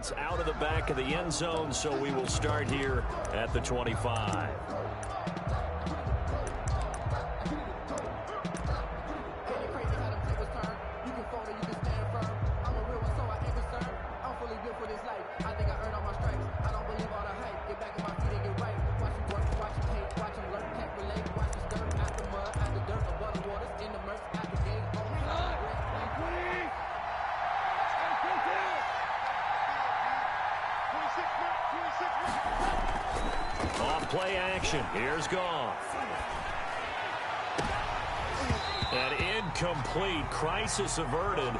yards out of the back of the end zone, so we will start here at the 25. Play action. Here's Goff. An incomplete. Crisis averted.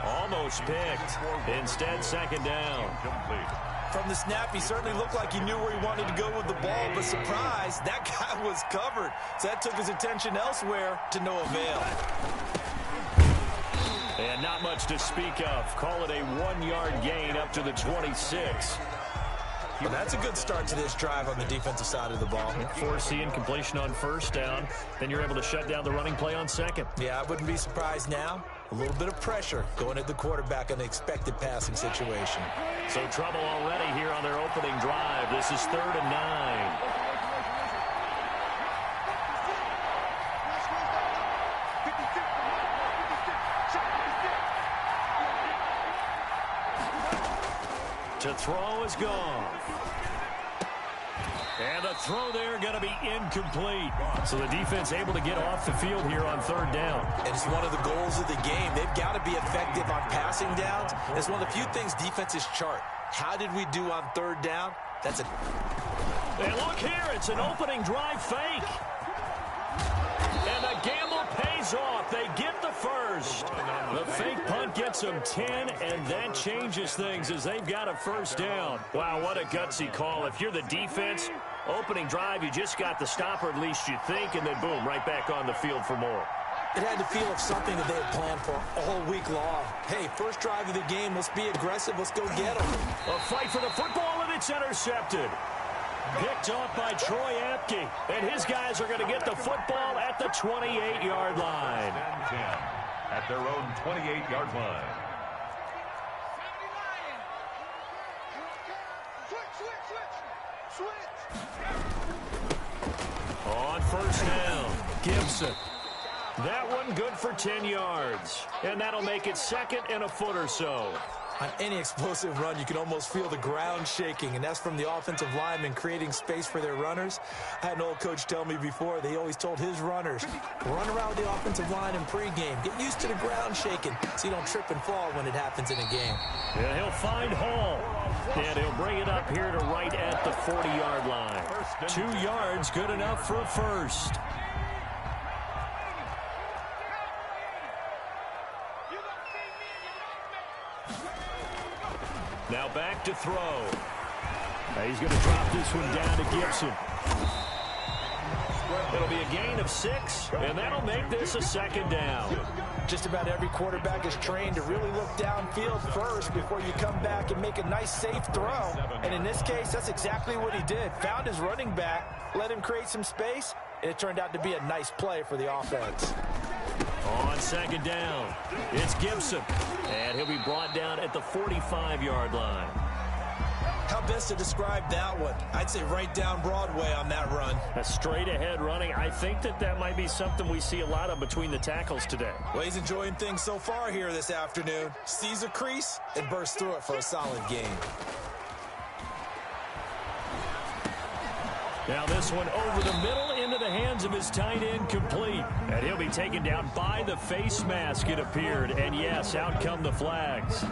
Almost picked. Instead, second down. From the snap, he certainly looked like he knew where he wanted to go with the ball, but surprise, that guy was covered. So that took his attention elsewhere to no avail. And not much to speak of. Call it a 1-yard gain up to the 26. Well, that's a good start to this drive on the defensive side of the ball. Forcing incompletion on first down. Then you're able to shut down the running play on second. Yeah, I wouldn't be surprised now. A little bit of pressure going at the quarterback in the expected passing situation. So trouble already here on their opening drive. This is 3rd and 9. To throw is Goff. And the throw there going to be incomplete. So the defense able to get off the field here on 3rd down. And it's one of the goals of the game. They've got to be effective on passing downs. It's one of the few things defenses chart. How did we do on 3rd down? That's a... And look here, it's an opening drive fake. And the gamble pays off. They get the first. The fake punt gets them 10, and that changes things as they've got a first down. Wow, what a gutsy call. If you're the defense, opening drive, you just got the stopper, at least you think, and then boom, right back on the field for more. It had the feel of something that they had planned for all week long. Hey, first drive of the game, let's be aggressive, let's go get them. A fight for the football, and it's intercepted. Picked off by Troy Apke, and his guys are going to get the football at the 28-yard line. 10 at their own 28-yard line. On first down, Gibson. That one good for 10 yards, and that'll make it 2nd and a foot or so. On any explosive run, you can almost feel the ground shaking, and that's from the offensive linemen creating space for their runners. I had an old coach tell me before, they always told his runners, run around the offensive line in pregame. Get used to the ground shaking so you don't trip and fall when it happens in a game. Yeah, he'll find Hall, and he'll bring it up here to right at the 40-yard line. 2 yards, good enough for a first. Now back to throw. Now he's going to drop this one down to Gibson. It'll be a gain of 6, and that'll make this a 2nd down. Just about every quarterback is trained to really look downfield first before you come back and make a nice, safe throw. And in this case, that's exactly what he did. Found his running back, let him create some space, and it turned out to be a nice play for the offense. On 2nd down, it's Gibson, and he'll be brought down at the 45-yard line. How best to describe that one? I'd say right down Broadway on that run. A straight-ahead running. I think that might be something we see a lot of between the tackles today. Well, he's enjoying things so far here this afternoon. Sees a crease and bursts through it for a solid gain. Now this one over the middle into the hands of his tight end, complete. And he'll be taken down by the face mask, it appeared. And yes, out come the flags.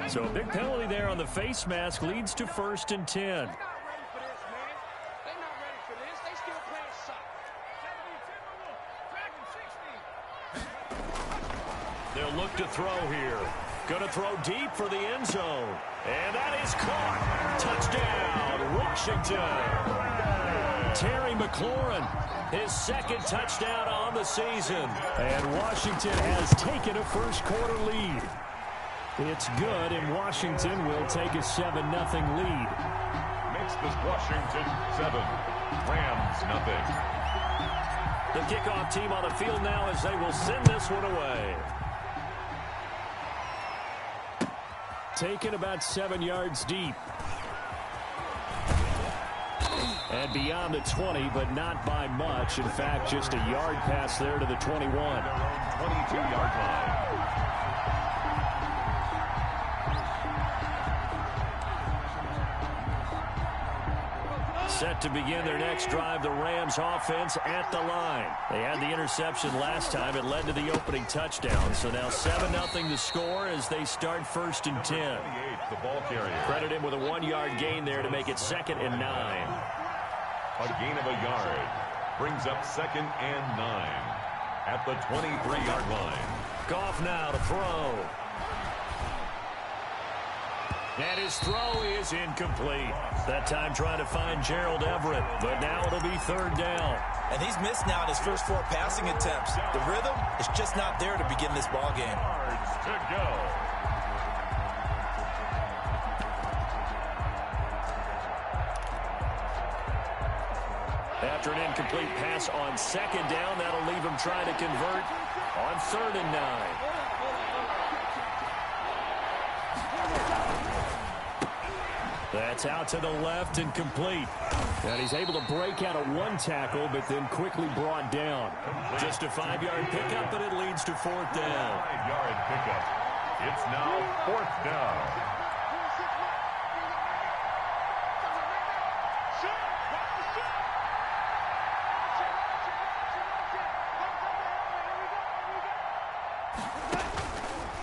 So a big penalty there on the face mask leads to 1st and 10. They'll look to throw here. Going to throw deep for the end zone. And that is caught. Touchdown, Washington. Terry McLaurin, his 2nd touchdown on the season. And Washington has taken a first-quarter lead. It's good, and Washington will take a 7-0 lead. Makes this Washington 7, Rams 0. The kickoff team on the field now as they will send this one away. Taken about 7 yards deep. And beyond the 20, but not by much. In fact, just a yard pass there to the 21. 22-yard line. Set to begin their next drive, the Rams offense at the line. They had the interception last time. It led to the opening touchdown. So now 7-0 to score as they start 1st and 10. The ball carrier. Credit him with a 1-yard gain there to make it 2nd and 9. A gain of a yard brings up 2nd and 9 at the 23-yard line. Goff now to throw. And his throw is incomplete. That time trying to find Gerald Everett, but now it'll be 3rd down. And he's missed now in his first 4 passing attempts. The rhythm is just not there to begin this ball game. Yards to go. After an incomplete pass on 2nd down, that'll leave him trying to convert on 3rd and 9. That's out to the left and complete. And he's able to break out of 1 tackle, but then quickly brought down. Just a 5-yard pickup, but it leads to 4th down. 5-yard pickup. It's now 4th down.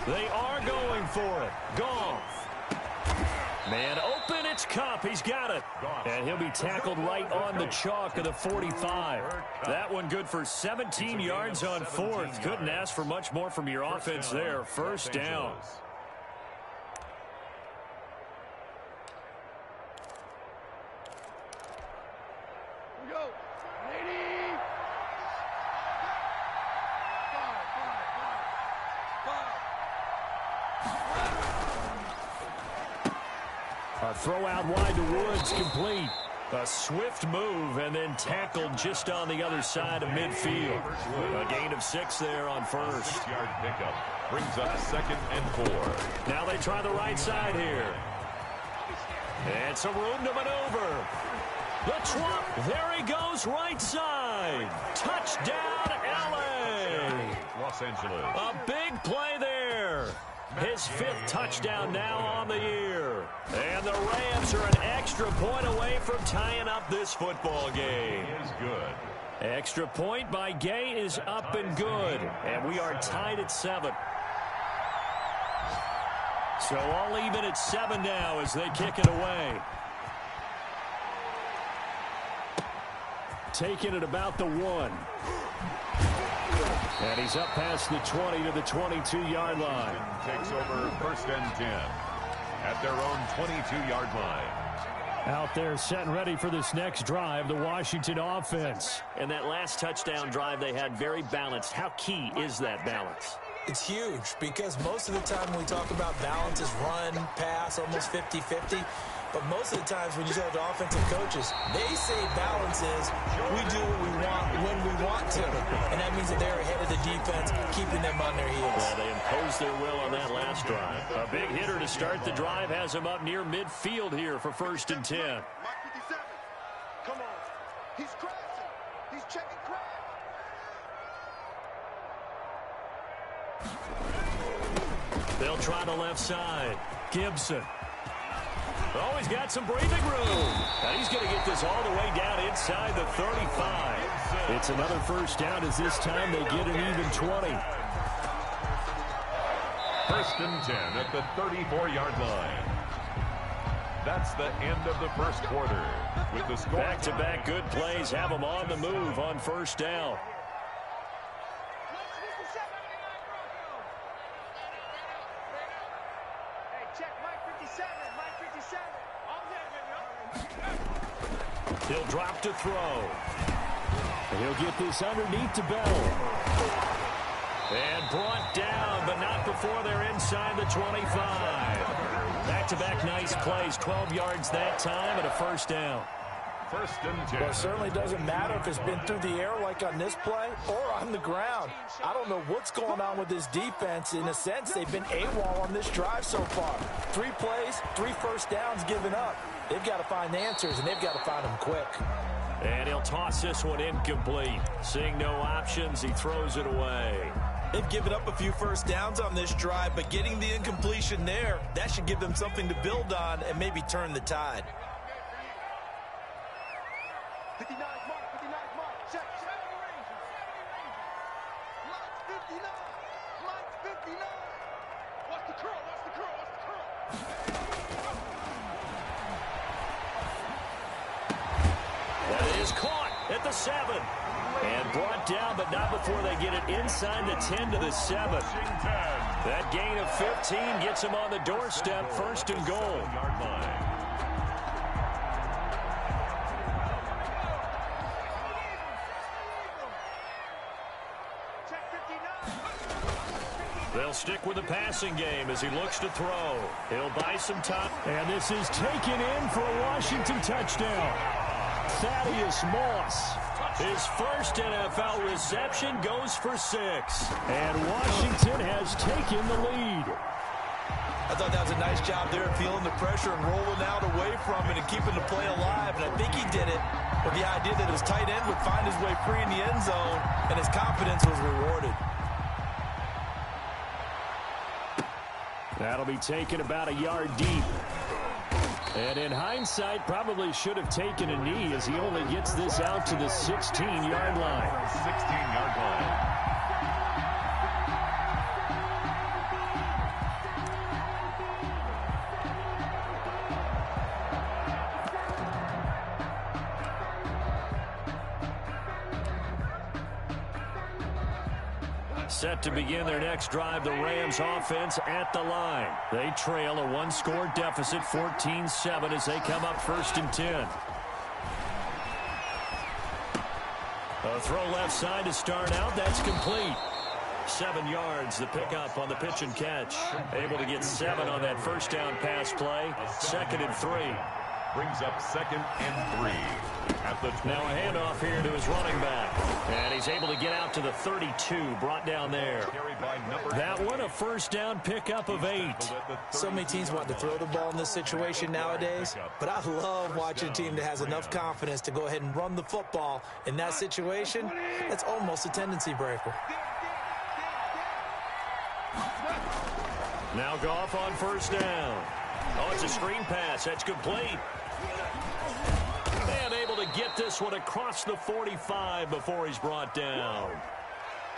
They are going for it. Goff. Man open, it's Kupp. He's got it. And he'll be tackled right on the chalk of the 45. That one good for 17 yards on 4th. Couldn't ask for much more from your offense there. 1st down. A throw out wide to Woods, complete. A swift move and then tackled just on the other side of midfield. A gain of 6 there on 1st. 6-yard pickup brings up 2nd and 4. Now they try the right side here. And some room to maneuver. The trump, there he goes, right side. Touchdown, LA. Los Angeles. A big play there. His 5th touchdown now on the year. And the Rams are an extra point away from tying up this football game. Is good. Extra point by Gay is up and good. And we are tied at 7. So all even at 7 now as they kick it away. Taking it about the 1. And he's up past the 20 to the 22-yard line. Takes over 1st and 10 at their own 22-yard line. Out there set and ready for this next drive, the Washington offense. And that last touchdown drive they had very balanced. How key is that balance? It's huge because most of the time when we talk about balance is run, pass, almost 50-50. But most of the times when you talk to offensive coaches, they say balance is we do what we want when we want to. And that means that they're ahead of the defense, keeping them on their heels. Well, they imposed their will on that last drive. A big hitter to start the drive has him up near midfield here for 1st and 10. Mike 57. Come on. He's crashing. He's checking crash. They'll try the left side. Gibson. Oh, he's got some breathing room. And he's going to get this all the way down inside the 35. It's another 1st down as this time they get an even 20. 1st and 10 at the 34-yard line. That's the end of the 1st quarter. With the score. Back-to-back good plays have them on the move on 1st down. He'll drop to throw. And he'll get this underneath to Bell. And brought down, but not before they're inside the 25. Back-to-back nice plays, 12 yards that time, and a 1st down. First and 10. Well, it certainly doesn't matter if it's been through the air like on this play or on the ground. I don't know what's going on with this defense. In a sense, they've been AWOL on this drive so far. 3 plays, 3 first downs given up. They've got to find answers, and they've got to find them quick. And he'll toss this one incomplete. Seeing no options, he throws it away. They've given up a few first downs on this drive, but getting the incompletion there, that should give them something to build on and maybe turn the tide. 59 mark, 59 mark, check. Lights 59, lights 59. Watch the curl, watch the curl, watch the curl. That is caught at the 7. And brought down, but not before they get it inside the 10 to the 7. That gain of 15 gets them on the doorstep, first and goal. They'll stick with the passing game as he looks to throw. He'll buy some time. And this is taken in for a Washington touchdown. Thaddeus Moss. His first NFL reception goes for 6. And Washington has taken the lead. I thought that was a nice job there, feeling the pressure and rolling out away from it and keeping the play alive. And I think he did it with the idea that his tight end would find his way free in the end zone, and his confidence was rewarded. That'll be taken about a yard deep. And in hindsight, probably should have taken a knee as he only gets this out to the 16-yard line. 16-yard line. Set to begin their next drive, the Rams offense at the line. They trail a 1-score deficit, 14-7, as they come up first and 10. A throw left side to start out. That's complete. 7 yards, the pickup on the pitch and catch. Able to get 7 on that first down pass play. 2nd and 3. Brings up 2nd and 3. At the 20. Now a handoff here to his running back. And he's able to get out to the 32, brought down there. That one, a first down pickup of 8. So many teams want to throw the ball in this situation nowadays, but I love watching a team that has enough confidence to go ahead and run the football. In that situation, that's almost a tendency breaker. Now Goff on first down. Oh, it's a screen pass. That's complete. And able to get this one across the 45 before he's brought down.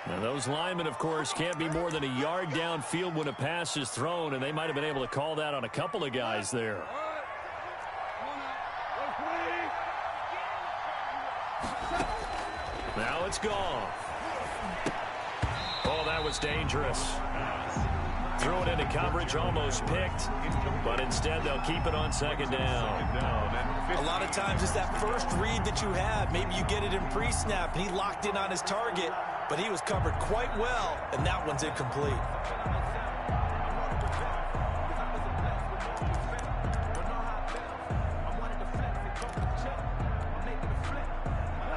Now those linemen, of course, can't be more than a yard downfield when a pass is thrown, and they might have been able to call that on a couple of guys there. Now it's Goff. Oh, that was dangerous. Threw it into coverage, almost picked, but instead they'll keep it on 2nd down. A lot of times it's that first read that you have. Maybe you get it in pre-snap, and he locked in on his target, but he was covered quite well, and that one's incomplete.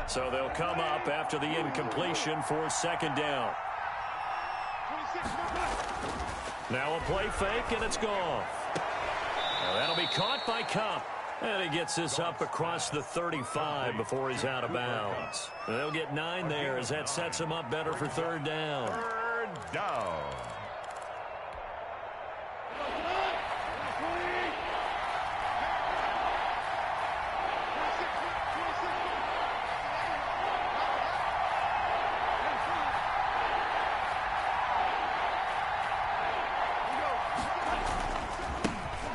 So they'll come up after the incompletion for 2nd down. Now a play fake, and it's gone. Now that'll be caught by Cup. And he gets this up across the 35 before he's out of bounds. They'll get 9 there as that sets him up better for 3rd down. 3rd down.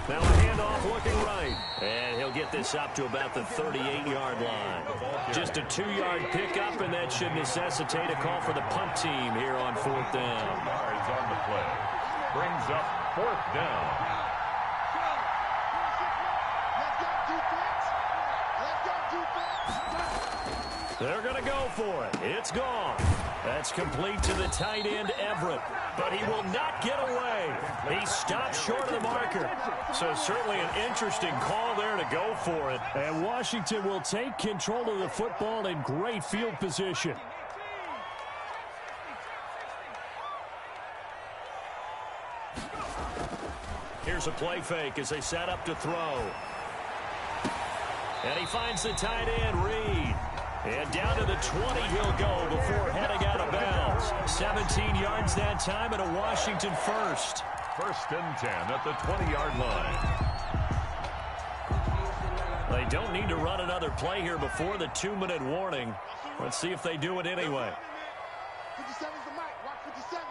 Now a handoff looking right. And he'll get this up to about the 38-yard line. Just a 2-yard pickup, and that should necessitate a call for the punt team here on 4th down. Yards on the play. Brings up 4th down. They're going to go for it. It's gone. That's complete to the tight end, Everett. But he will not get away. He stopped short of the marker. So certainly an interesting call there to go for it. And Washington will take control of the football in great field position. Here's a play fake as they set up to throw. And he finds the tight end, Reed. And down to the 20 he'll go before heading out of bounds. 17 yards that time and a Washington first. 1st and 10 at the 20-yard line. They don't need to run another play here before the 2-minute warning. Let's see if they do it anyway. 57's the mic. Watch 57.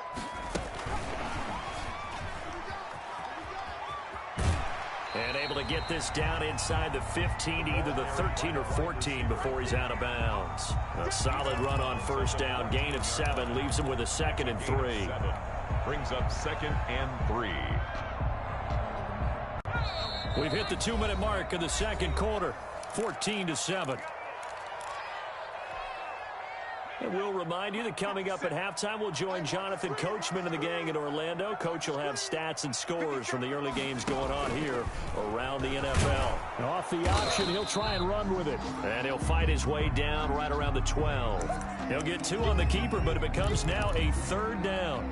And able to get this down inside the 15, either the 13 or 14 before he's out of bounds. A solid run on 1st down. Gain of 7 leaves him with a 2nd and 3. Brings up 2nd and 3. We've hit the 2-minute mark of the 2nd quarter. 14-7. And we'll remind you that coming up at halftime, we'll join Jonathan Coachman and the gang in Orlando. Coach will have stats and scores from the early games going on here around the NFL. Off the option, he'll try and run with it. And he'll fight his way down right around the 12. He'll get 2 on the keeper, but it becomes now a 3rd down.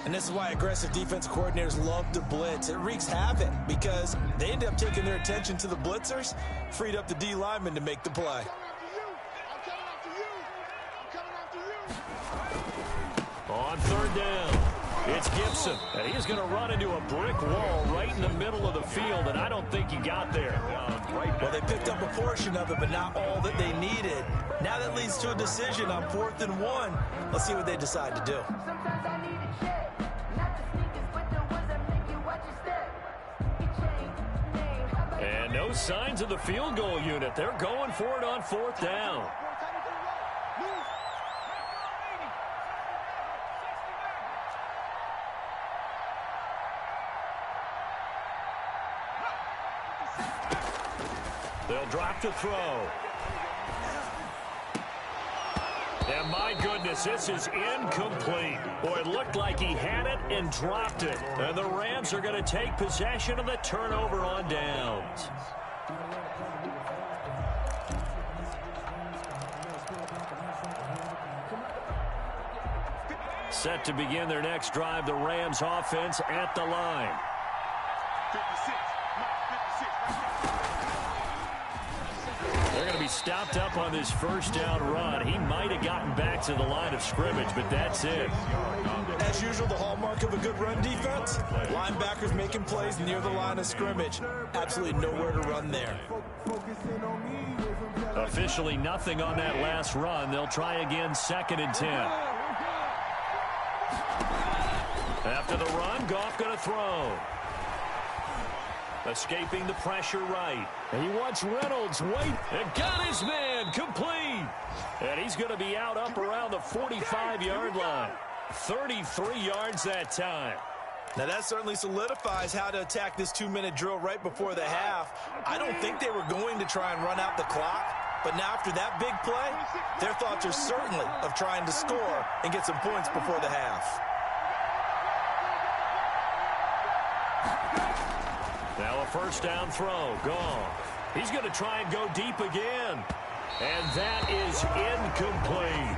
And this is why aggressive defense coordinators love to blitz. It wreaks havoc because they end up taking their attention to the blitzers, freed up the D lineman to make the play. On 3rd down, it's Gibson. And he's going to run into a brick wall right in the middle of the field, and I don't think he got there. Well, they picked up a portion of it, but not all that they needed. Now that leads to a decision on 4th and 1. Let's see what they decide to do. And no signs of the field goal unit. They're going for it on 4th down. They'll drop to throw. And my goodness, this is incomplete. Boy, it looked like he had it and dropped it. And the Rams are going to take possession of the turnover on downs. Set to begin their next drive, the Rams offense at the line. 56. They're going to be stopped up on this 1st down run. He might have gotten back to the line of scrimmage, but that's it. As usual, the hallmark of a good run defense, linebackers making plays near the line of scrimmage. Absolutely nowhere to run there. Officially nothing on that last run. They'll try again, 2nd and 10. After the run, Goff going to throw. Escaping the pressure right. And he wants Reynolds. Wait. And got his man. Complete. And he's going to be out up around the 45-yard line. 33 yards that time. Now that certainly solidifies how to attack this 2-minute drill right before the half. I don't think they were going to try and run out the clock. But now after that big play, their thoughts are certainly of trying to score and get some points before the half. Now a 1st down throw. Goff. He's going to try and go deep again. And that is incomplete.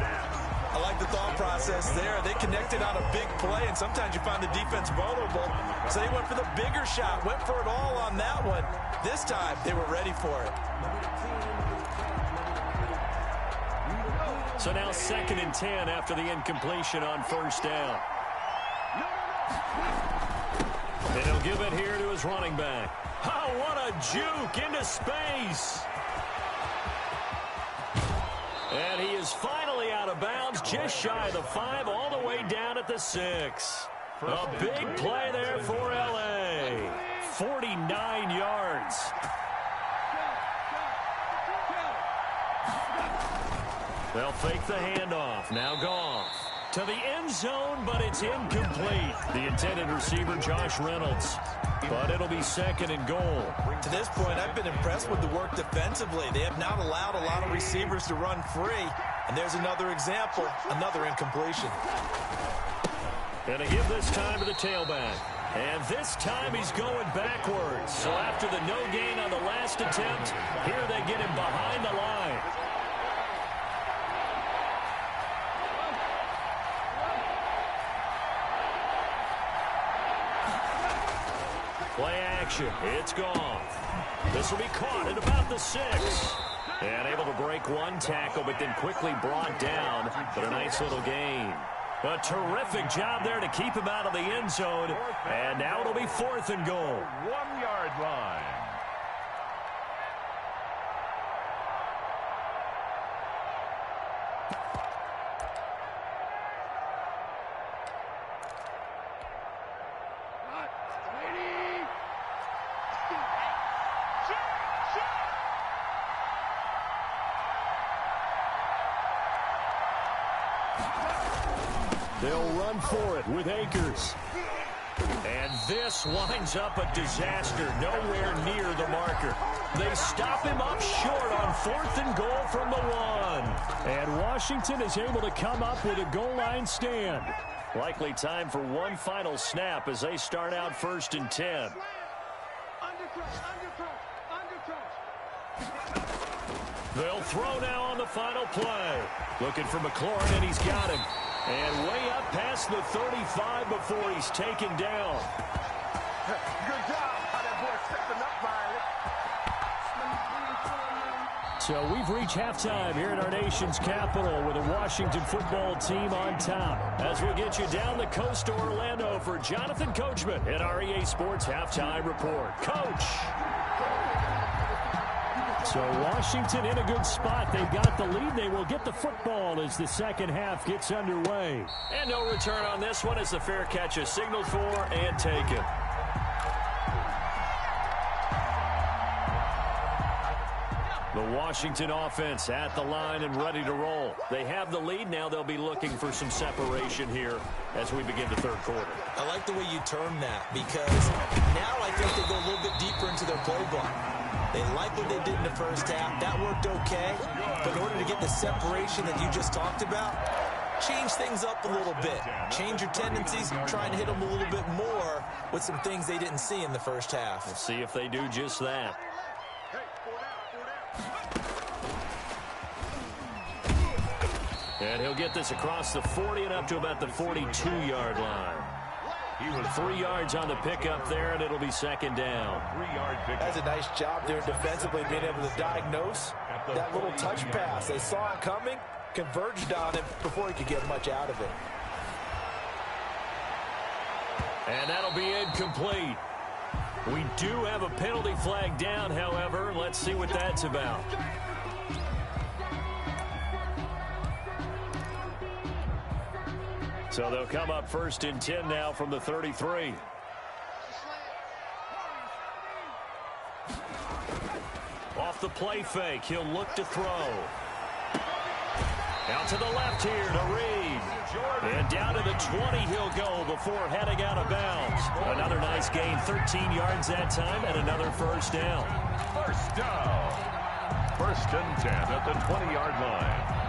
I like the thought process there. They connected on a big play, and sometimes you find the defense vulnerable. So they went for the bigger shot, went for it all on that one. This time, they were ready for it. So now 2nd and 10 after the incompletion on 1st down. And he'll give it here to his running back. Oh, what a juke into space. And he is finally out of bounds, just shy of the 5, all the way down at the 6. A big play there for L.A. 49 yards. They'll fake the handoff. Now Goff to the end zone, but it's incomplete. The intended receiver, Josh Reynolds. But it'll be 2nd and goal. To this point, I've been impressed with the work defensively. They have not allowed a lot of receivers to run free. And there's another example, another incompletion. Gonna give this time to the tailback. And this time he's going backwards. So after the no gain on the last attempt, here they get him behind the line. Play action. It's gone. This will be caught at about the 6. And able to break one tackle, but then quickly brought down. But a nice little gain. A terrific job there to keep him out of the end zone. And now it'll be 4th and goal. 1-yard line. They'll run for it with Akers. And this winds up a disaster, nowhere near the marker. They stop him up short on 4th and goal from the 1. And Washington is able to come up with a goal line stand. Likely time for one final snap as they start out 1st and 10. They'll throw now on the final play. Looking for McLaurin, and he's got him. And way up past the 35 before he's taken down. Good job how that boy stepping up, Violet. So we've reached halftime here at our nation's capital with a Washington football team on top. As we get you down the coast to Orlando for Jonathan Coachman at our EA Sports Halftime Report. Coach! So Washington in a good spot. They've got the lead. They will get the football as the second half gets underway. And no return on this one as the fair catch is signaled for and taken. The Washington offense at the line and ready to roll. They have the lead. Now they'll be looking for some separation here as we begin the 3rd quarter. I like the way you term that because now I think they go a little bit deeper into their playbook. They like what they did in the first half. That worked okay. But in order to get the separation that you just talked about, change things up a little bit. Change your tendencies, try and hit them a little bit more with some things they didn't see in the first half. We'll see if they do just that. And he'll get this across the 40 and up to about the 42-yard line. He was 3 yards on the pickup there, and it'll be 2nd down. 3-yard pickup. That's a nice job there defensively, being able to diagnose that little touch pass. They saw it coming, converged on it before he could get much out of it. And that'll be incomplete. We do have a penalty flag down, however. Let's see what that's about. So they'll come up 1st and 10 now from the 33. Off the play fake, he'll look to throw. Out to the left here to Reed. And down to the 20 he'll go before heading out of bounds. Another nice gain, 13 yards that time, and another 1st down. 1st down. 1st and 10 at the 20-yard line.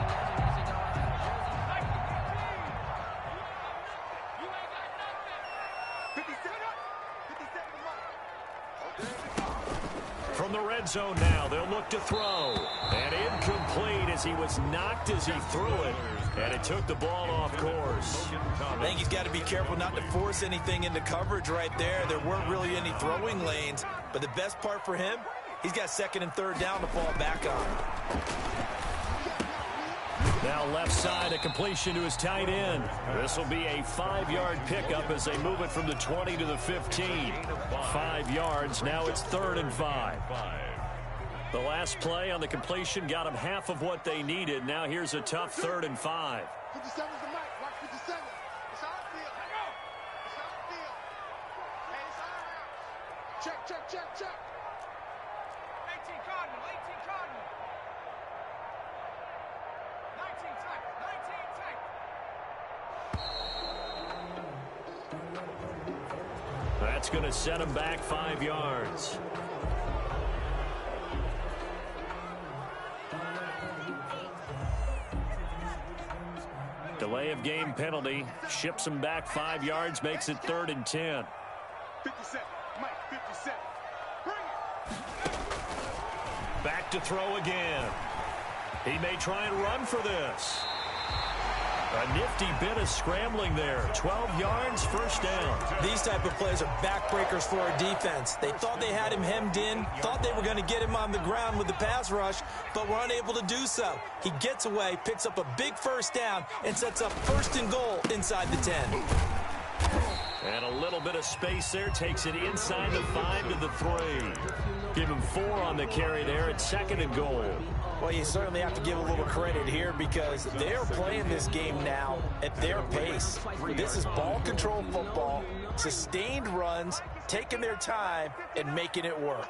From the red zone now, they'll look to throw. And incomplete as he was knocked as he threw it. And it took the ball off course. I think he's got to be careful not to force anything into coverage right there. There weren't really any throwing lanes. But the best part for him, he's got 2nd and 3rd down to fall back on. Now left side, a completion to his tight end. This will be a 5-yard pickup as they move it from the 20 to the 15. 5 yards, now it's 3rd and 5. The last play on the completion got them half of what they needed. Now here's a tough 3rd and 5. 57's the mic. Watch 57. It's outfield. It's outfield. Hey, it's out. Check, check, check, check. 18 Cardinal, 18 Cardinal. 19 tank, 19 tank. That's going to set him back 5 yards. Delay of game penalty. Ships him back 5 yards, makes it 3rd and 10. 57. Mike, 57. Bring it. Back to throw again. He may try and run for this. A nifty bit of scrambling there. 12 yards, first down. These type of plays are backbreakers for our defense. They thought they had him hemmed in, thought they were going to get him on the ground with the pass rush, but were unable to do so. He gets away, picks up a big first down, and sets up 1st and goal inside the 10. And a little bit of space there, takes it inside the 5 to the 3. Give him 4 on the carry there at 2nd and goal. Well, you certainly have to give a little credit here because they're playing this game now at their pace. This is ball control football, sustained runs, taking their time, and making it work.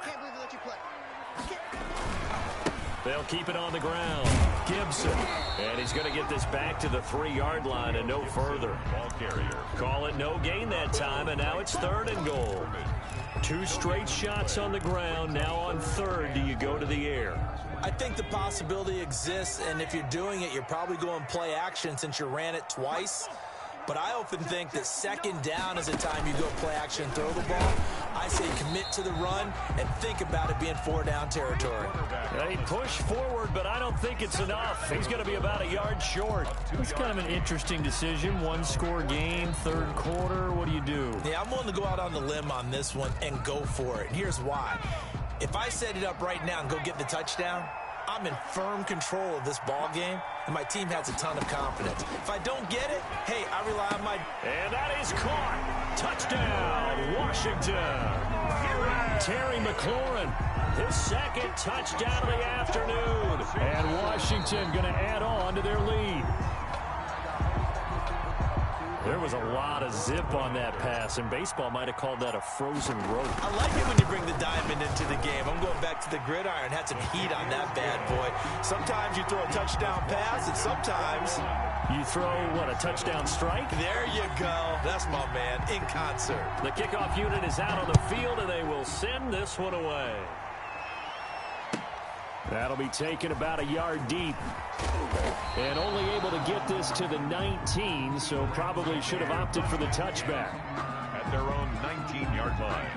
They'll keep it on the ground. Gibson. And he's going to get this back to the 3-yard line and no further. Ball carrier. Call it no gain that time, and now it's 3rd and goal. 2 straight shots on the ground. Now on 3rd, do you go to the air? I think the possibility exists, and if you're doing it, you're probably going play action since you ran it twice. But I often think that 2nd down is a time you go play action and throw the ball. I say commit to the run and think about it being 4-down territory. They push forward, but I don't think it's enough. He's going to be about a yard short. It's kind of an interesting decision. 1-score game, 3rd quarter. What do you do? Yeah, I'm willing to go out on the limb on this one and go for it. And here's why. If I set it up right now and go get the touchdown, I'm in firm control of this ball game, and my team has a ton of confidence. If I don't get it, hey, I rely on my... And that is caught. Touchdown, Washington. Terry McLaurin, his 2nd touchdown of the afternoon. And Washington going to add on to their lead. There was a lot of zip on that pass, and baseball might have called that a frozen rope. I like it when you bring the diamond into the game. I'm going back to the gridiron. Had some heat on that bad boy. Sometimes you throw a touchdown pass, and sometimes... You throw, what, a touchdown strike? There you go. That's my man, in concert. The kickoff unit is out on the field, and they will send this one away. That'll be taken about a yard deep. And only able to get this to the 19, so probably should have opted for the touchback. At their own 19-yard line.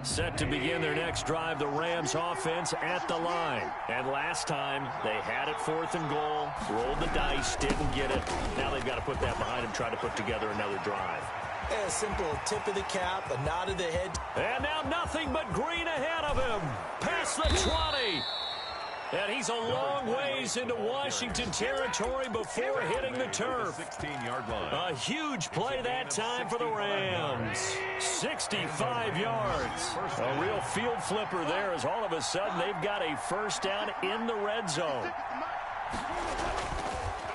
Set to begin their next drive, the Rams offense at the line. And last time, they had it 4th and goal, rolled the dice, didn't get it. Now they've got to put that behind them, try to put together another drive. A simple tip of the cap, a nod of the head. And now nothing but green ahead of him. Past the 20. And he's a long ways into Washington territory before hitting the turf. 16-yard line. A huge play that time for the Rams. 65 yards. A real field flipper there as all of a sudden they've got a first down in the red zone.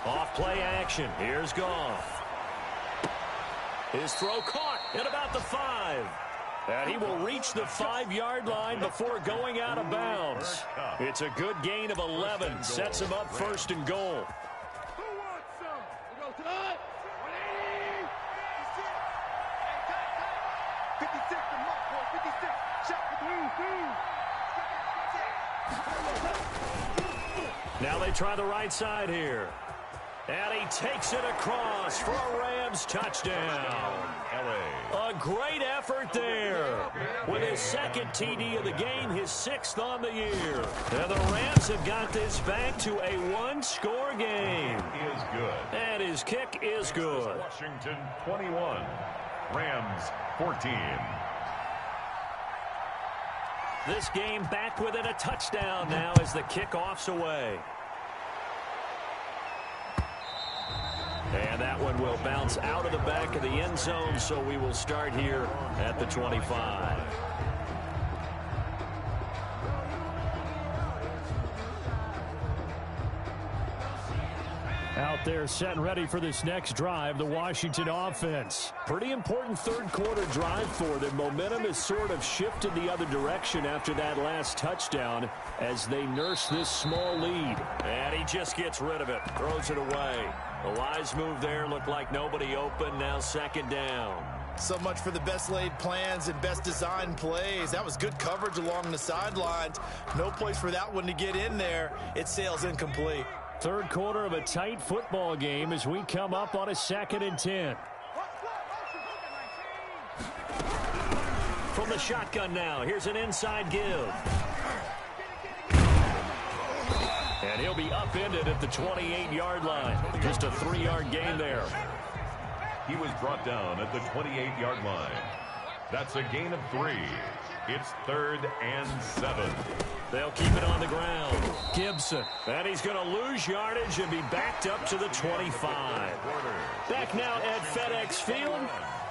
Off play action. Here's Goff. His throw caught at about the 5. And he will reach the 5-yard line before going out of bounds. It's a good gain of 11. Sets him up 1st and goal. Who wants some? We go to the 180. 56 to Mark, boy. 56. Shot the Now they try the right side here. And he takes it across for a Rams touchdown. A great effort there. With his 2nd TD of the game, his 6th on the year. And the Rams have got this back to a 1-score game. He is good. And his kick is good. Washington 21. Rams 14. This game back within a touchdown now as the kickoff's away. And that one will bounce out of the back of the end zone, so we will start here at the 25. Out there set and ready for this next drive, the Washington offense. Pretty important 3rd quarter drive for them. Momentum has sort of shifted the other direction after that last touchdown as they nurse this small lead. And he just gets rid of it, throws it away. The wise move there, looked like nobody open, now 2nd down. So much for the best laid plans and best designed plays. That was good coverage along the sidelines. No place for that one to get in there. It sails incomplete. Third quarter of a tight football game as we come up on a 2nd and 10. From the shotgun now, here's an inside give. And he'll be upended at the 28-yard line. Just a 3-yard gain there. He was brought down at the 28-yard line. That's a gain of 3. It's 3rd and 7. They'll keep it on the ground. Gibson. And he's going to lose yardage and be backed up to the 25. Back now at FedEx Field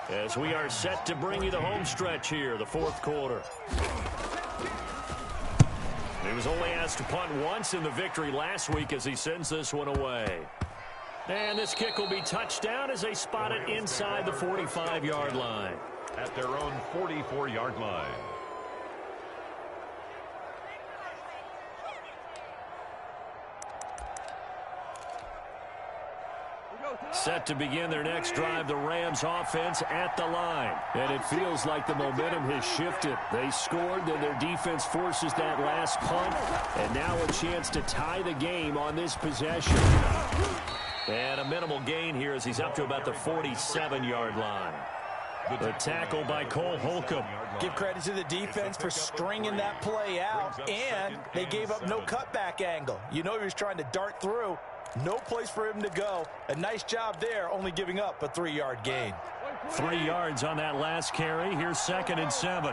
as we are set to bring you the home stretch here, the 4th quarter. He was only asked to punt once in the victory last week as he sends this one away. And this kick will be touchdown as they spot it inside the 45-yard line. At their own 44-yard line. Set to begin their next drive, the Rams offense at the line. And it feels like the momentum has shifted. They scored, then their defense forces that last punt. And now a chance to tie the game on this possession. And a minimal gain here as he's up to about the 47-yard line. The tackle by Cole Holcomb. Give credit to the defense for stringing that play out, and they gave up no cutback angle. You know he was trying to dart through. No place for him to go. A nice job there, only giving up a 3-yard gain. 3 yards on that last carry. Here's 2nd and 7.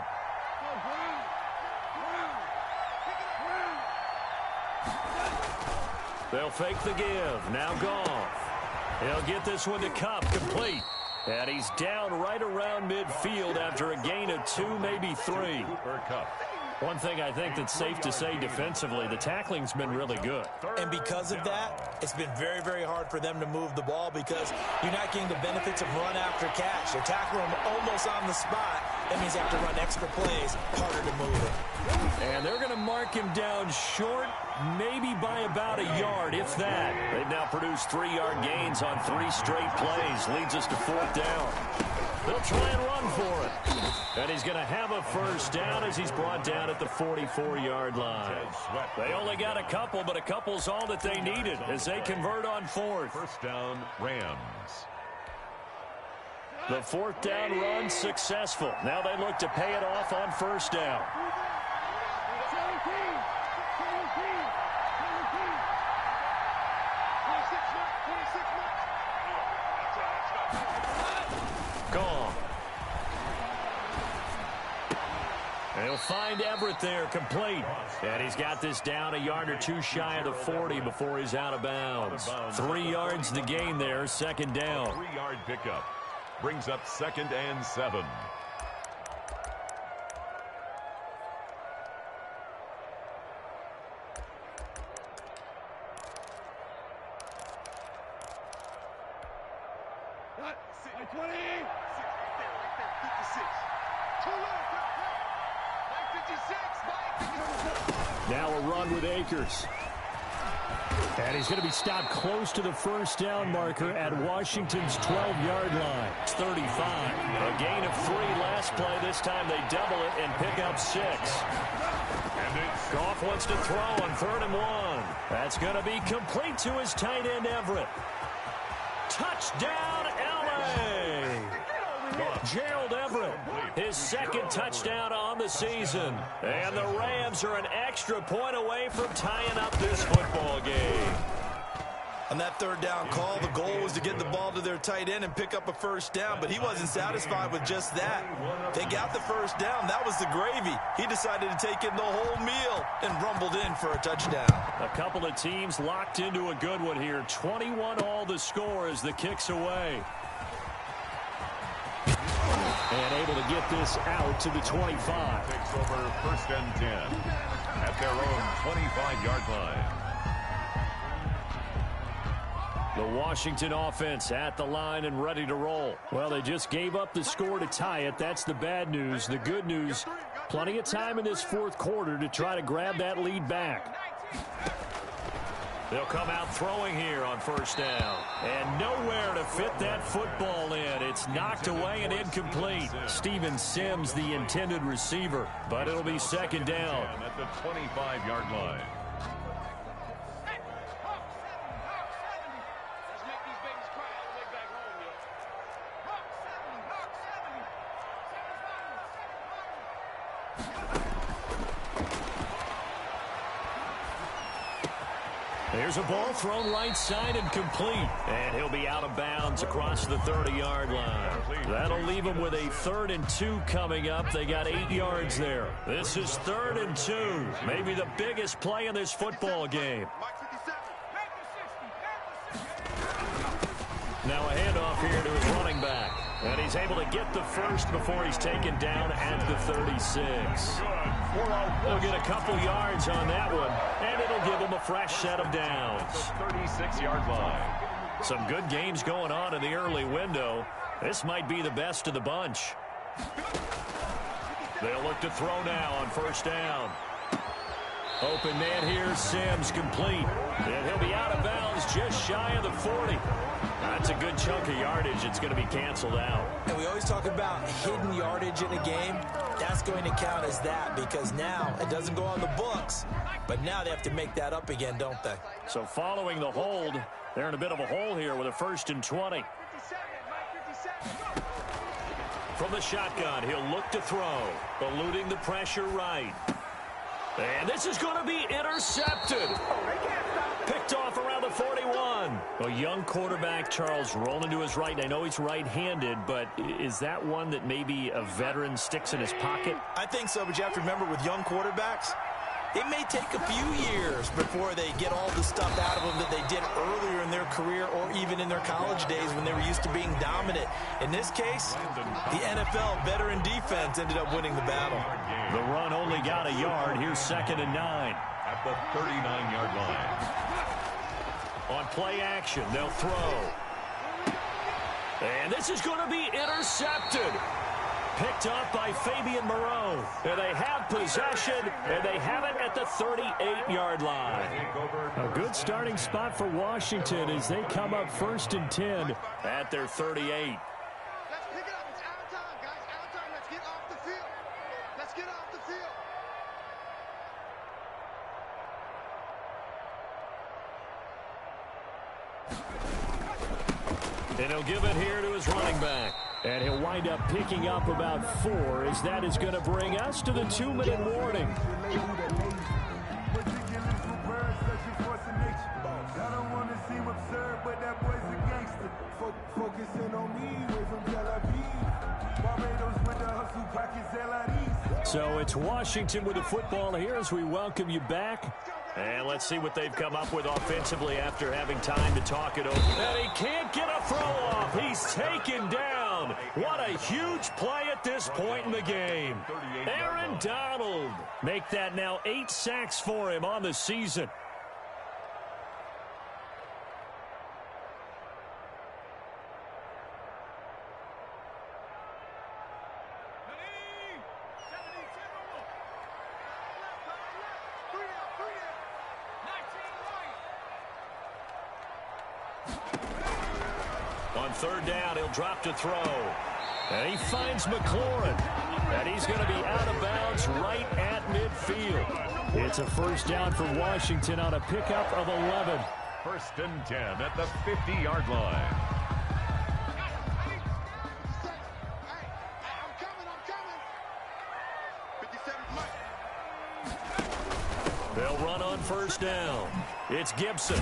They'll fake the give. Now Goff. He'll get this one to Kupp, complete. And he's down right around midfield after a gain of 2, maybe 3. One thing I think that's safe to say defensively, the tackling's been really good. And because of that, it's been very, very hard for them to move the ball because you're not getting the benefits of run after catch. They're tackling them almost on the spot. That means they have to run extra plays, harder to move it. And they're going to mark him down short, maybe by about a yard, if that. They've now produced 3-yard gains on 3 straight plays. Leads us to 4th down. They'll try and run for it. And he's going to have a first down as he's brought down at the 44-yard line. They only got a couple, but a couple's all that they needed as they convert on 4th. First down, Rams. The 4th down run successful. Now they look to pay it off on 1st down. Gone. They'll find Everett there, complete. And he's got this down a yard or 2 shy of the 40 before he's out of bounds. 3 yards the gain there, 2nd down. 3-yard pickup. Brings up 2nd and 7. Now a run with Akers. And he's going to be stopped close to the 1st down marker at Washington's 12-yard line. It's 35. A gain of 3 last play. This time they double it and pick up 6. Goff wants to throw on 3rd and 1. That's going to be complete to his tight end, Everett. Touchdown, L.A. Gerald Everett, his 2nd touchdown on the season. And the Rams are an extra point away from tying up this football game. On that 3rd down call, the goal was to get the ball to their tight end and pick up a 1st down, but he wasn't satisfied with just that. They got the 1st down. That was the gravy. He decided to take in the whole meal and rumbled in for a touchdown. A couple of teams locked into a good one here. 21-all the score as the kick's away. And able to get this out to the 25. Takes over 1st and 10 at their own 25-yard line. The Washington offense at the line and ready to roll. Well, they just gave up the score to tie it. That's the bad news. The good news, plenty of time in this 4th quarter to try to grab that lead back. They'll come out throwing here on first down. And nowhere to fit that football in. It's knocked away and incomplete. Steven Sims, the intended receiver. But it'll be second down. At the 25-yard line. There's a ball thrown right side and complete. And he'll be out of bounds across the 30-yard line. That'll leave him with a 3rd and 2 coming up. They got 8 yards there. This is 3rd and 2. Maybe the biggest play in this football game. Now a handoff here to his running back. And he's able to get the first before he's taken down at the 36. They'll get a couple yards on that one, and it'll give him a fresh set of downs. 36-yard line. Some good games going on in the early window. This might be the best of the bunch. They'll look to throw now on first down. Open man here, Sims complete. And he'll be out of bounds just shy of the 40. That's a good chunk of yardage. It's going to be canceled out. And we always talk about hidden yardage in a game. That's going to count as that because now it doesn't go on the books. But now they have to make that up again, don't they? So following the hold, they're in a bit of a hole here with a 1st and 20. From the shotgun, he'll look to throw, eluding the pressure right. And this is going to be intercepted. Picked off around the 41. A young quarterback, Charles, rolling to his right. I know he's right-handed, but is that one that maybe a veteran sticks in his pocket? I think so, but you have to remember with young quarterbacks, it may take a few years before they get all the stuff out of them that they did earlier in their career or even in their college days when they were used to being dominant. In this case, the NFL veteran defense ended up winning the battle. The run only got a yard. Here's 2nd and 9. At the 39-yard line. On play action, they'll throw. And this is going to be intercepted. Picked up by Fabian Moreau. And they have possession, and they have it at the 38-yard line. A good starting spot for Washington as they come up 1st and 10 at their 38. Let's pick it up. It's out of time, guys. Out of time. Let's get off the field. Let's get off the field. And he'll give it here to his running back. And he'll wind up picking up about 4 as that is going to bring us to the 2-minute warning. So it's Washington with the football here as we welcome you back. And let's see what they've come up with offensively after having time to talk it over. And he can't get a throw off. He's taken down. What a huge play at this point in the game. Aaron Donald. Make that now 8 sacks for him on the season. On 3rd down, he'll drop to throw. And he finds McLaurin. And he's going to be out of bounds right at midfield. It's a 1st down for Washington on a pickup of 11. 1st and 10 at the 50-yard line. I'm coming. 57 Mike. They'll run on 1st down. It's Gibson.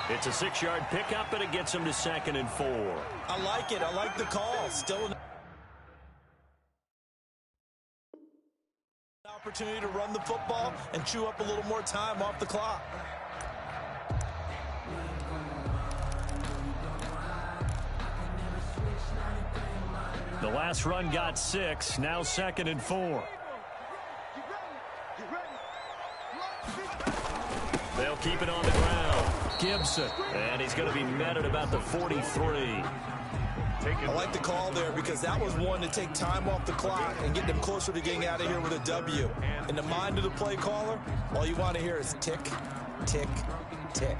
It's a 6-yard pickup, and it gets him to 2nd and 4. I like it. I like the call. Still an opportunity to run the football and chew up a little more time off the clock. The last run got 6. Now 2nd and 4. They'll keep it on the ground. Gibson. And he's going to be met at about the 43. taken. I like the call there because that was one to take time off the clock and get them closer to getting out of here with a W. In the mind of the play caller, all you want to hear is tick, tick, tick.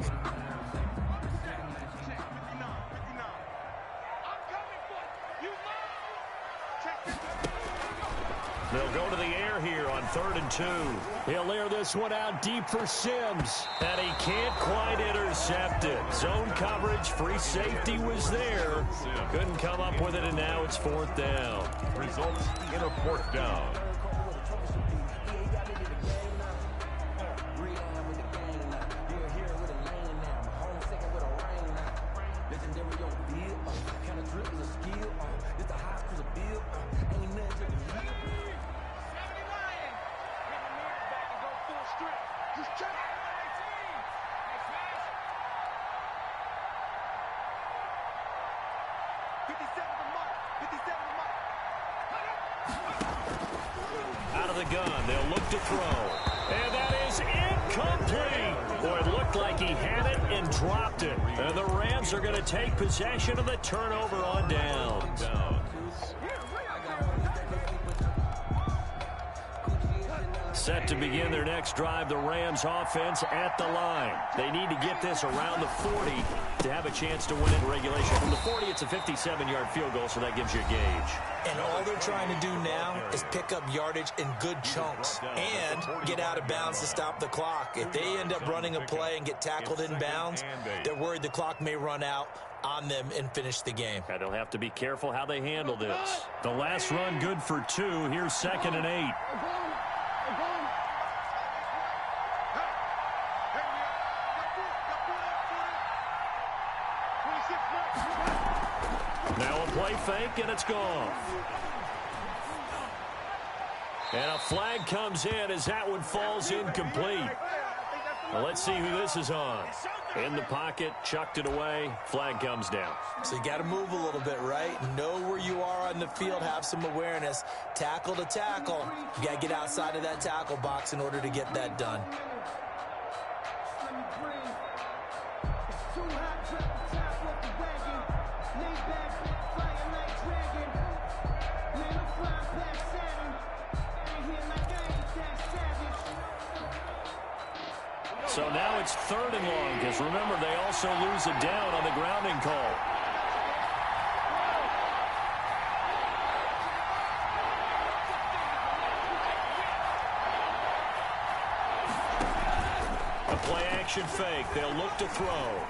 They'll go to the air here on 3rd and 2. He'll air this one out deep for Sims, and he can't quite intercept it. Zone coverage, free safety was there. Couldn't come up with it, and now it's 4th down. Results in a 4th down. Out of the gun, they'll look to throw. And that is incomplete. Boy, it looked like he had it and dropped it. And the Rams are going to take possession of the turnover on downs. Set to begin their next drive, the Rams offense at the line. They need to get this around the 40 to have a chance to win in regulation. From the 40, it's a 57-yard field goal, so that gives you a gauge. And all they're trying to do now is pick up yardage in good chunks and get out of bounds to stop the clock. If they end up running a play and get tackled in bounds, they're worried the clock may run out on them and finish the game. And they'll have to be careful how they handle this. The last run good for 2. Here's 2nd and 8. Now a play fake, and it's gone. And a flag comes in as that one falls incomplete. Well, let's see who this is on. In the pocket, chucked it away, flag comes down. So you got to move a little bit, right? Know where you are on the field, have some awareness. Tackle to tackle. You got to get outside of that tackle box in order to get that done. So now it's 3rd and long, because remember, they also lose a down on the grounding call. A play-action fake. They'll look to throw.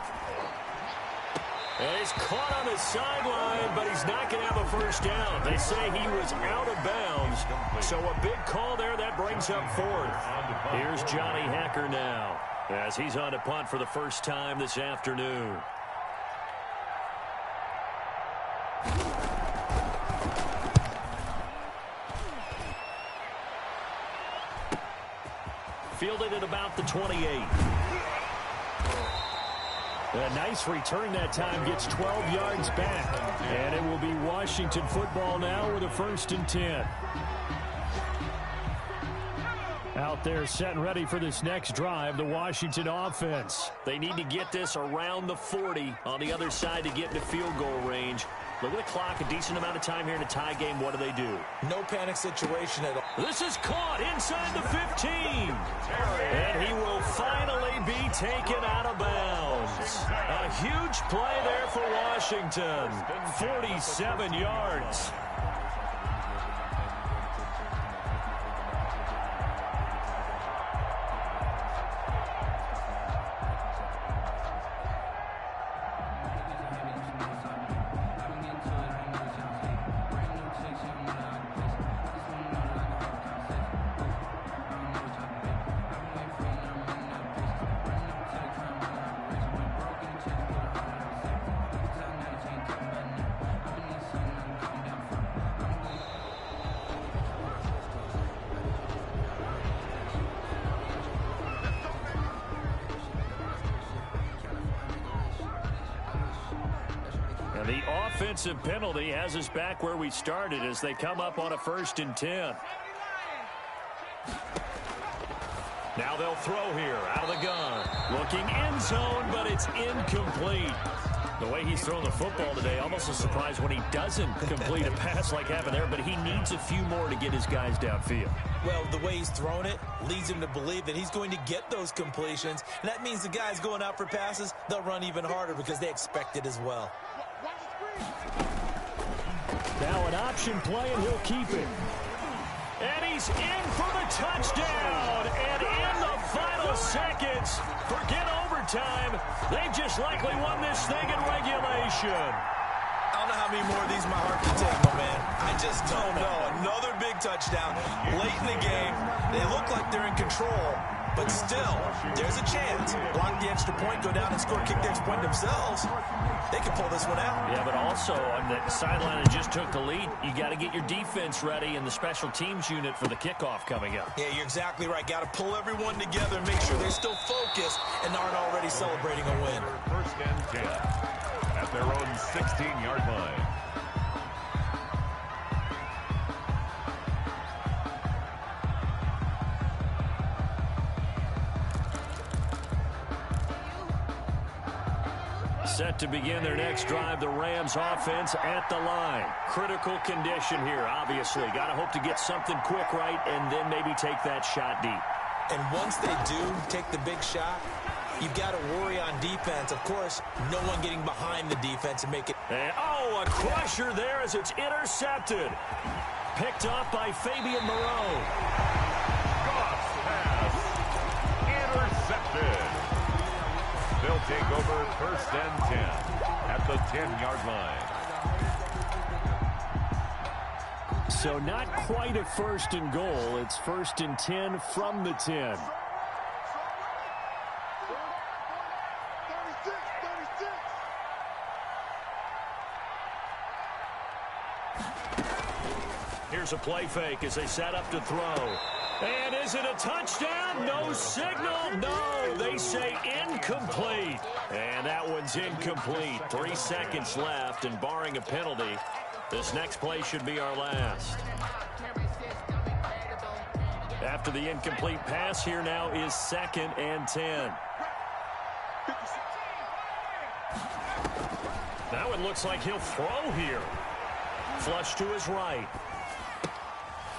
And he's caught on the sideline, but he's not going to have a first down. They say he was out of bounds. So a big call there. That brings up 4th. Here's Johnny Hacker now, as he's on to punt for the first time this afternoon. Fielded at about the 28. A nice return that time, gets 12 yards back. And it will be Washington football now with a 1st and 10. Out there set and ready for this next drive, the Washington offense. They need to get this around the 40 on the other side to get into field goal range. Look at the clock, a decent amount of time here in a tie game. What do they do? No panic situation at all. This is caught inside the 15. And he will finally be taken out of bounds. A huge play there for Washington. 47 yards. The offensive penalty has us back where we started as they come up on a 1st and 10. Now they'll throw here out of the gun. Looking end zone, but it's incomplete. The way he's thrown the football today, almost a surprise when he doesn't complete a pass like happened there, but he needs a few more to get his guys downfield. Well, the way he's thrown it leads him to believe that he's going to get those completions, and that means the guys going out for passes, they'll run even harder because they expect it as well. Now an option play, and he'll keep it. And he's in for the touchdown. And in the final seconds, forget overtime, they've just likely won this thing in regulation. I don't know how many more of these my heart can take, my man. I just don't know. Another big touchdown late in the game. They look like they're in control, but still, there's a chance. Block the extra point, go down and score, kick the extra point themselves. They can pull this one out. Yeah, but also on the sideline that just took the lead, you got to get your defense ready and the special teams unit for the kickoff coming up. Yeah, you're exactly right. Got to pull everyone together and make sure they're still focused and aren't already celebrating a win. First and 10 at their own 16-yard line. Set to begin their next drive, the Rams offense at the line. Critical condition here, obviously. Got to hope to get something quick right and then maybe take that shot deep. And once they do take the big shot, you've got to worry on defense. Of course, no one getting behind the defense and make it. And, oh, a crusher there as it's intercepted. Picked up by Fabian Moreau. Cross pass. Intercepted. They'll take over first and 10 at the 10-yard line. So not quite a first and goal. It's first and 10 from the 10. Here's a play fake as they set up to throw. And is it a touchdown? No signal. No, they say incomplete. And that one's incomplete. 3 seconds left, and barring a penalty, this next play should be our last. After the incomplete pass, here now is 2nd and 10. Now it looks like he'll throw here. Flush to his right.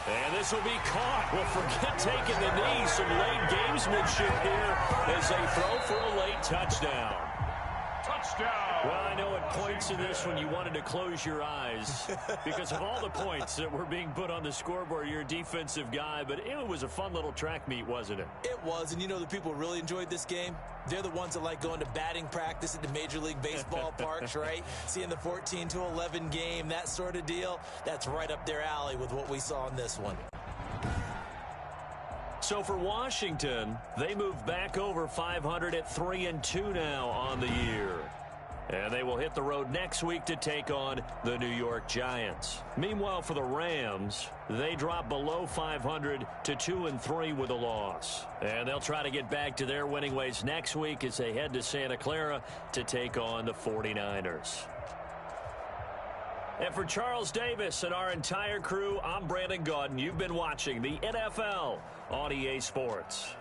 And this will be caught. Well, forget taking the knee. Some late gamesmanship here as they throw for a late touchdown. Touchdown! Well, I know at points in this one you wanted to close your eyes because of all the points that were being put on the scoreboard. You're a defensive guy, but it was a fun little track meet, wasn't it? It was, and you know the people who really enjoyed this game? They're the ones that like going to batting practice at the Major League Baseball parks, right? Seeing the 14-11 game, that sort of deal. That's right up their alley with what we saw in this one. So for Washington, they move back over 500 at 3-2 now on the year. And they will hit the road next week to take on the New York Giants. Meanwhile, for the Rams, they drop below 500 to 2-3 with a loss. And they'll try to get back to their winning ways next week as they head to Santa Clara to take on the 49ers. And for Charles Davis and our entire crew, I'm Brandon Gaudin. You've been watching the NFL on EA Sports.